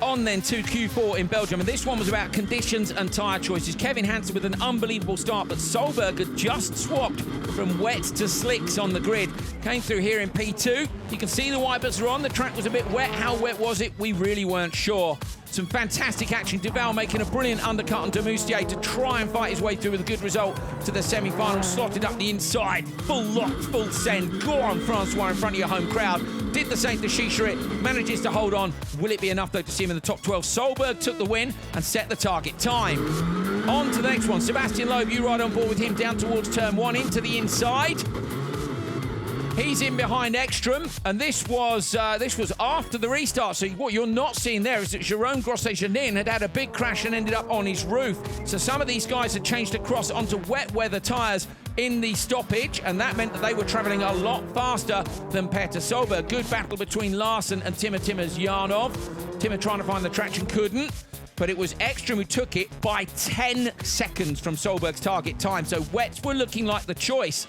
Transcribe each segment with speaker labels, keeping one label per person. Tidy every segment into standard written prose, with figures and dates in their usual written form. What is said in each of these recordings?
Speaker 1: On then to Q4 in Belgium, and this one was about conditions and tyre choices. Kevin Hansen with an unbelievable start, but Solberg had just swapped from wet to slicks on the grid. Came through here in P2. You can see the wipers are on. The track was a bit wet. How wet was it? We really weren't sure. Some fantastic action. Duval making a brilliant undercut on Demoustier to try and fight his way through with a good result to the semi-final. Slotted up the inside. Full lock, full send. Go on, Francois, in front of your home crowd. Did the same to Chicherit. Manages to hold on. Will it be enough, though, to see him in the top 12? Solberg took the win and set the target time. On to the next one. Sebastian Loeb, you ride on board with him down towards turn 1 into the inside. He's in behind Ekstrom, and this was after the restart. So what you're not seeing there is that Jérôme Grosset-Janin had a big crash and ended up on his roof. So some of these guys had changed across onto wet weather tyres in the stoppage, and that meant that they were travelling a lot faster than Petter Solberg. Good battle between Larsen and Timur Yarnov. Timur trying to find the traction, couldn't. But it was Ekstrom who took it by 10 seconds from Solberg's target time. So wets were looking like the choice.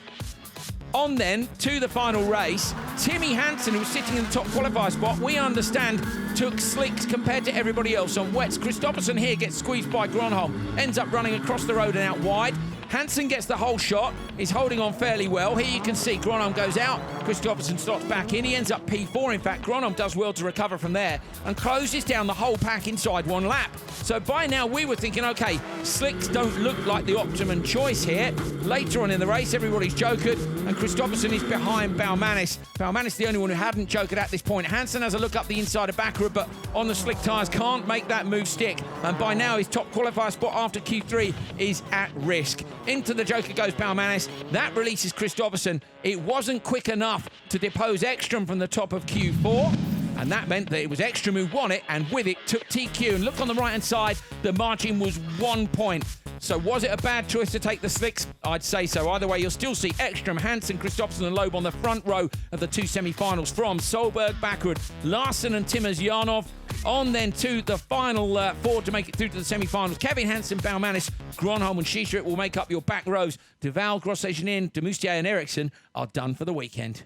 Speaker 1: On then to the final race, Timmy Hansen, who was sitting in the top qualifier spot, we understand, took slicks compared to everybody else on wets. Christopherson here gets squeezed by Gronholm, ends up running across the road and out wide. Hansen gets the whole shot, is holding on fairly well. Here you can see Gronholm goes out, Christopherson slots back in. He ends up P4, in fact. Gronholm does well to recover from there and closes down the whole pack inside one lap. So by now we were thinking, okay, slicks don't look like the optimum choice here. Later on in the race, everybody's jokered, and Christopherson is behind Baumanis. Baumanis the only one who hadn't jokered at this point. Hansen has a look up the inside of Baccarat, but on the slick tyres can't make that move stick. And by now his top qualifier spot after Q3 is at risk. Into the joker goes Baumanis. That releases Christopherson. It wasn't quick enough to depose Ekstrom from the top of Q4. And that meant that it was Ekstrom who won it, and with it took TQ. And look on the right-hand side, the margin was 1 point. So was it a bad choice to take the slicks? I'd say so. Either way, you'll still see Ekstrom, Hansen, Christopherson and Loeb on the front row of the two semi-finals from Solberg, Baccarat, Larsen and Timur Yarnov. On then to the final four to make it through to the semi-finals. Kevin Hansen, Baumanis, Gronholm and Chicherit will make up your back rows. Duval, Grosset-Janin, Demoustier and Eriksson are done for the weekend.